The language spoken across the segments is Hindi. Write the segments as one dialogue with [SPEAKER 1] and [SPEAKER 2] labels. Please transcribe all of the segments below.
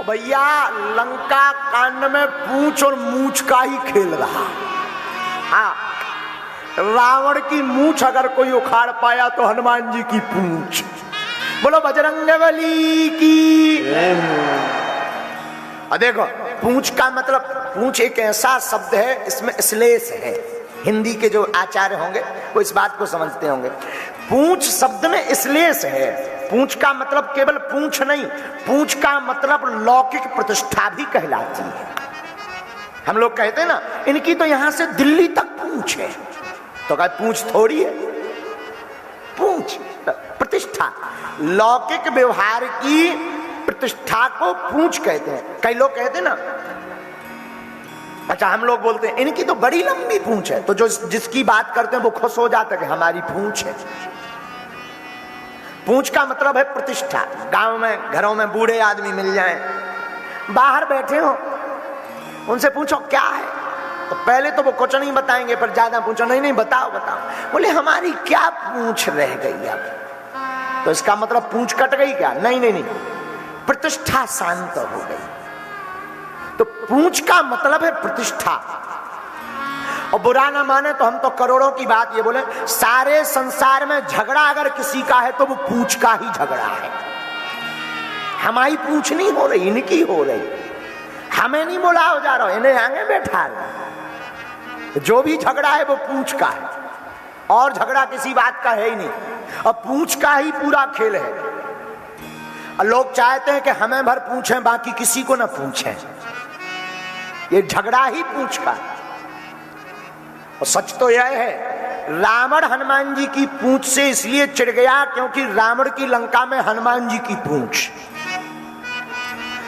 [SPEAKER 1] भैया लंका कांड में पूंछ और मूछ का ही खेल रहा। हाँ, रावण की मूछ अगर कोई उखाड़ पाया तो हनुमान जी की पूंछ। बोलो बजरंगबली की। देखो, पूंछ का मतलब, पूंछ एक ऐसा शब्द है, इसमें श्लेष है। हिंदी के जो आचार्य होंगे वो इस बात को समझते होंगे। पूंछ शब्द में श्लेष है। पूंछ का मतलब केवल पूंछ नहीं, पूंछ का मतलब लौकिक प्रतिष्ठा भी कहलाती है। हम लोग कहते हैं ना, इनकी तो यहां से दिल्ली तक पूंछ है, तो क्या पूंछ थोड़ी है? पूंछ प्रतिष्ठा, लौकिक व्यवहार की प्रतिष्ठा को पूंछ कहते हैं। कई लोग कहते हैं ना, अच्छा हम लोग बोलते हैं इनकी तो बड़ी लंबी पूंछ है, तो जो जिसकी बात करते हैं वो खुश हो जाता है कि हमारी पूंछ है। पूंछ का मतलब है प्रतिष्ठा। गांव में घरों में बूढ़े आदमी मिल जाएं, बाहर बैठे हो, उनसे पूछो क्या है, तो पहले तो वो कुछ नहीं बताएंगे, पर ज्यादा पूछो, नहीं नहीं बताओ बताओ, बोले हमारी क्या पूंछ रह गई अब। तो इसका मतलब पूंछ कट गई क्या? नहीं नहीं नहीं, प्रतिष्ठा शांत हो गई। तो पूंछ का मतलब है प्रतिष्ठा। और बुरा ना माने तो हम तो करोड़ों की बात ये बोले, सारे संसार में झगड़ा अगर किसी का है तो वो पूंछ का ही झगड़ा है। हमारी पूंछ नहीं हो रही, इनकी हो रही। हमें नहीं बुलाओ जा रहा, इन्हें आगे बैठा रहा। जो भी झगड़ा है वो पूंछ का है, और झगड़ा किसी बात का है ही नहीं। और पूंछ का ही पूरा खेल है। और लोग चाहते हैं कि हमें भर पूछें, बाकी किसी को ना पूछें। ये झगड़ा ही पूंछ का। और सच तो यह है, रावण हनुमान जी की पूंछ से इसलिए चिढ़ गया क्योंकि रावण की लंका में हनुमान जी की पूंछ।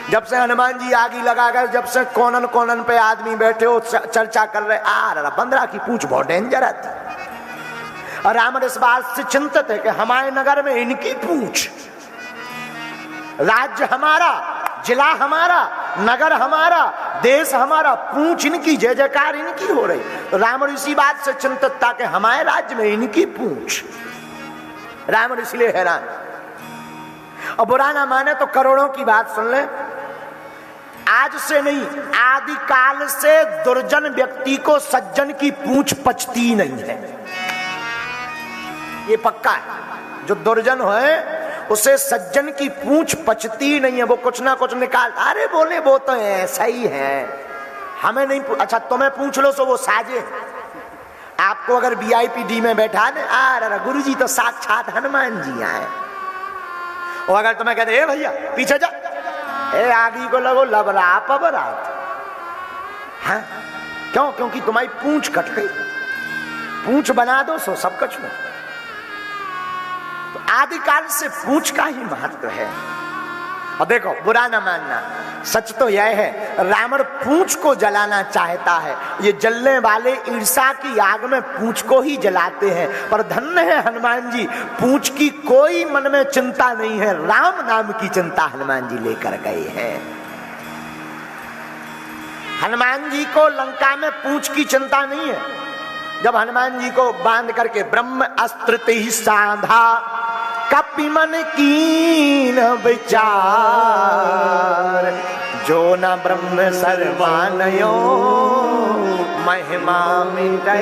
[SPEAKER 1] जब से हनुमान जी आगी लगा गए, जब से कोनन कोनन पे आदमी बैठे हो चर्चा कर रहे, बंदरा की पूंछ बहुत डेंजर आती। और रावण इस बात से चिंतित है कि हमारे नगर में इनकी पूंछ, राज्य हमारा, जिला हमारा, नगर हमारा, देश हमारा, पूंछ इनकी, जय जयकार इनकी हो रही। तो रावण इसी बात से चिंतित था कि हमारे राज्य में इनकी पूंछ। रावण इसलिए हैरान। और बुरा ना माने तो करोड़ों की बात सुन ले, आज से नहीं, आदि काल से दुर्जन व्यक्ति को सज्जन की पूंछ पचती नहीं है। ये पक्का है। जो दुर्जन है उसे सज्जन की पूंछ पचती नहीं है। वो कुछ ना कुछ निकाल, अरे बोले वो तो ऐसा ही है, हमें नहीं। अच्छा तुम्हें पूछ लो सो वो साजे। आपको अगर VIP D में बैठा दे, अरे गुरुजी तो साक्षात हनुमान जी आए। और अगर तुम्हें कहते, ए भैया पीछे जा, ए आगे को लगो लबरा पबरात। हाँ क्यों? क्योंकि तुम्हारी पूंछ कट गई। पूंछ बना दो सो सब कुछ में। तो आदिकाल से पूंछ का ही महत्व है। और देखो, बुरा ना मानना, सच तो यह है, रावण पूंछ को जलाना चाहता है। ये जलने वाले ईर्ष्या की आग में पूंछ को ही जलाते हैं। पर धन्य है हनुमान जी, पूंछ की कोई मन में चिंता नहीं है, राम नाम की चिंता हनुमान जी लेकर गए हैं। हनुमान जी को लंका में पूंछ की चिंता नहीं है। जब हनुमान जी को बांध करके ब्रह्म अस्त्र ही साधा, कपि मन कीन विचार, जो न ब्रह्म सर्वानयो महिमा मिटे।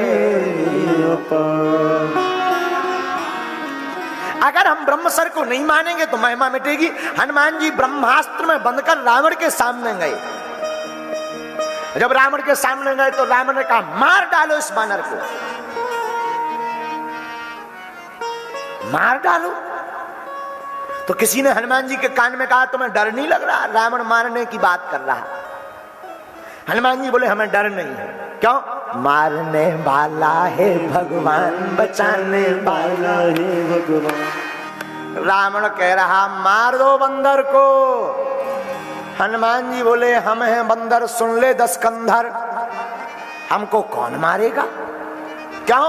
[SPEAKER 1] अगर हम ब्रह्मसर को नहीं मानेंगे तो महिमा मिटेगी। हनुमान जी ब्रह्मास्त्र में बंधकर रावण के सामने गए। जब रावण के सामने गए तो रावण ने कहा, मार डालो इस बानर को, मार डालो। तो किसी ने हनुमान जी के कान में कहा, तुम्हें डर नहीं लग रहा? रावण मारने की बात कर रहा। हनुमान जी बोले, हमें डर नहीं है। क्यों? मारने वाला है भगवान, बचाने वाला है भगवान। रावण कह रहा, मार दो बंदर को। हनुमान जी बोले, हम हैं बंदर, सुन ले 10 कंधर, हमको कौन मारेगा? क्यों?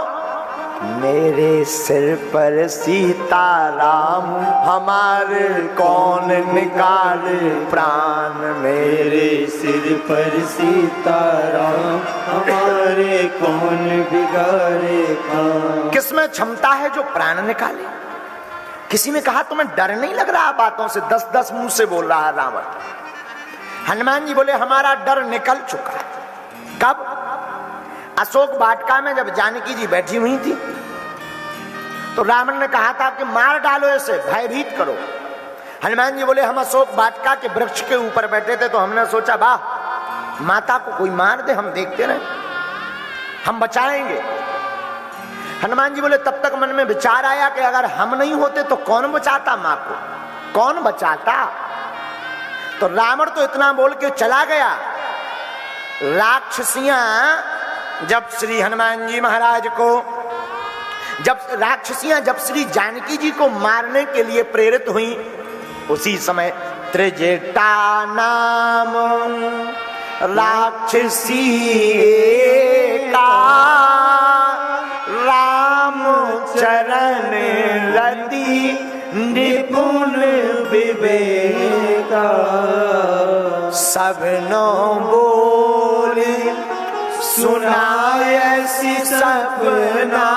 [SPEAKER 1] मेरे सिर पर सीताराम, हमारे कौन निकाले प्राण। मेरे सिर पर सीताराम, हमारे कौन बिगाड़े काम। किसमें क्षमता है जो प्राण निकाले? किसी ने कहा, तुम्हें डर नहीं लग रहा बातों से? 10-10 मुंह से बोल रहा है रावण। हनुमान जी बोले हमारा डर निकल चुका। कब? अशोक वाटिका में जब जानकी जी बैठी हुई थी तो रावण ने कहा था कि मार डालो इसे, भयभीत करो। हनुमान जी बोले हम अशोक वाटिका के वृक्ष के ऊपर बैठे थे तो हमने सोचा वाह माता को कोई मार दे, हम देखते रहे, हम बचाएंगे। हनुमान जी बोले तब तक मन में विचार आया कि अगर हम नहीं होते तो कौन बचाता मां को, कौन बचाता। तो रावण तो इतना बोल के चला गया। राक्षसियां जब श्री हनुमान जी महाराज को जब श्री जानकी जी को मारने के लिए प्रेरित हुई, उसी समय त्रिजटा नाम राक्षसी का राम चरण रति निपुण विवेका सबनो बोल सुनायसी सपना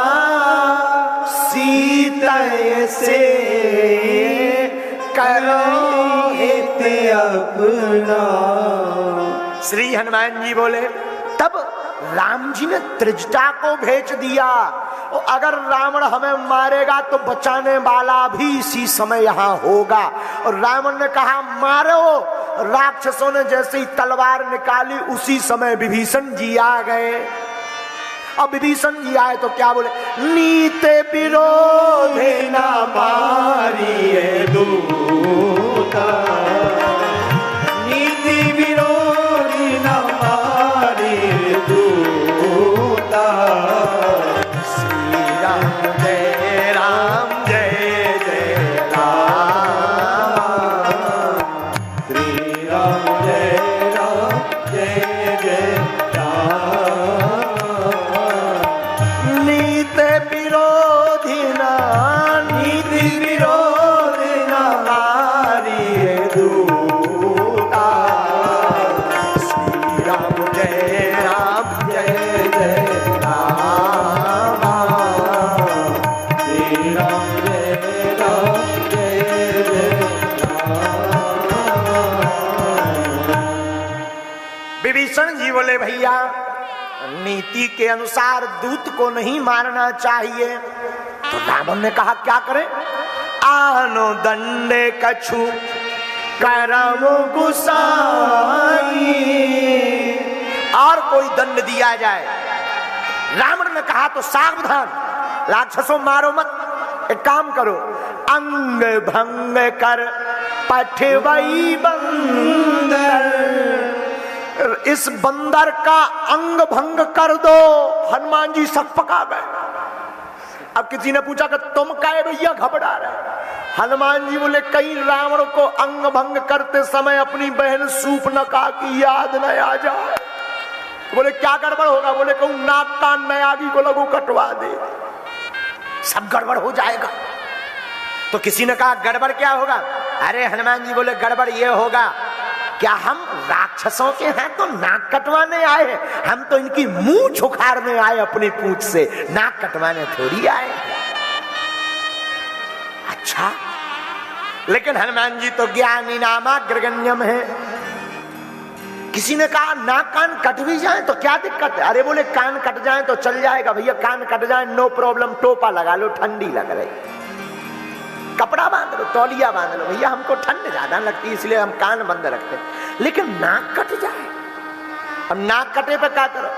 [SPEAKER 1] सीता से करो हित अपना। श्री हनुमान जी बोले तब राम जी ने त्रिजटा को भेज दिया और अगर रावण हमें मारेगा तो बचाने वाला भी इसी समय यहां होगा। और रावण ने कहा मारो। राक्षसों ने जैसे ही तलवार निकाली उसी समय विभीषण जी आ गए। अब विभीषण जी आए तो क्या बोले, नीते विरोधे न मारिए दूता, नीति विरोधी न मारिए दूता। श्री राम जय राम जय जय राम, श्री राम जय जय राम। नीति विरोधी न मारिए दूता। श्री राम जय जय राम, श्री राम जय जय राम। विभीषण जी बोले भैया नीति के अनुसार दूत को नहीं मारना चाहिए। तो रावण ने कहा क्या करें, आनो दंडे कछु करम गुसाई, और कोई दंड दिया जाए। रावण ने कहा तो सावधान राक्षसों मारो मत, एक काम करो अंग भंग कर पठवई बंदर, इस बंदर का अंग भंग कर दो। हनुमान जी सकपका गए। अब किसी ने पूछा कि तुम काहे भैया घबरा रहे। हनुमान जी बोले कहीं रावण को अंग भंग करते समय अपनी बहन शूर्पणखा की याद न आ जाए। बोले क्या गड़बड़ होगा, बोले कहूं नाक कान नयागी को लघु कटवा दे, सब गड़बड़ हो जाएगा। तो किसी ने कहा गड़बड़ क्या होगा, अरे हनुमान जी बोले गड़बड़ ये होगा क्या हम राक्षसों के हैं तो नाक कटवाने आए हैं, हम तो इनकी मुंह छुखारने आए अपनी पूंछ से, नाक कटवाने थोड़ी आए। अच्छा, लेकिन हनुमान जी तो ज्ञानी नामाग्रगण्यम है। किसी ने कहा नाक कान कट भी जाए तो क्या दिक्कत है, अरे बोले कान कट जाए तो चल जाएगा भैया, कान कट जाए नो प्रॉब्लम, टोपा लगा लो, ठंडी लग रही, कपड़ा बांध लो, तौलिया बांध लो, भैया हमको ठंड ज्यादा लगती है इसलिए हम कान बंद रखते हैं। लेकिन नाक कट जाए, अब नाक कटे पे क्या करो।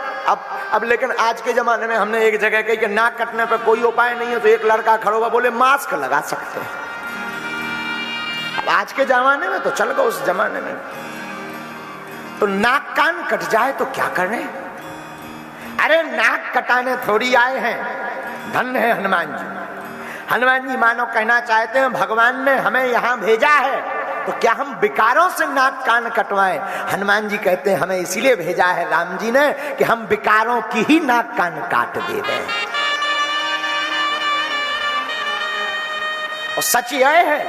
[SPEAKER 1] अब लेकिन आज के जमाने में हमने एक जगह कही कि नाक कटने पे कोई उपाय नहीं है, तो एक लड़का खड़ा हुआ बोले मास्क लगा सकते हैं। अब आज के जमाने में तो चल गो, उस जमाने में तो नाक कान कट जाए तो क्या करें। अरे नाक कटाने थोड़ी आए हैं, धन्य है हनुमान जी। हनुमान जी मानो कहना चाहते हैं भगवान ने हमें यहां भेजा है तो क्या हम विकारों से नाक कान कटवाएं। हनुमान जी कहते हैं हमें इसीलिए भेजा है राम जी ने कि हम विकारों की ही नाक कान काट दे दें। और सच यह है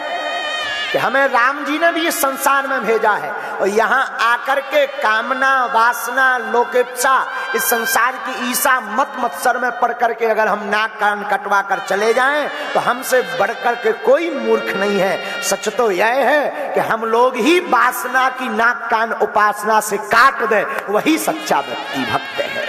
[SPEAKER 1] कि हमें राम जी ने भी इस संसार में भेजा है और यहाँ आकर के कामना वासना लोकेप्सा इस संसार की ईसा मत मत्सर में पड़ करके अगर हम नाक कान कटवा कर चले जाएं तो हमसे बढ़कर के कोई मूर्ख नहीं है। सच तो यह है कि हम लोग ही वासना की नाक कान उपासना से काट दे, वही सच्चा व्यक्ति भक्त है।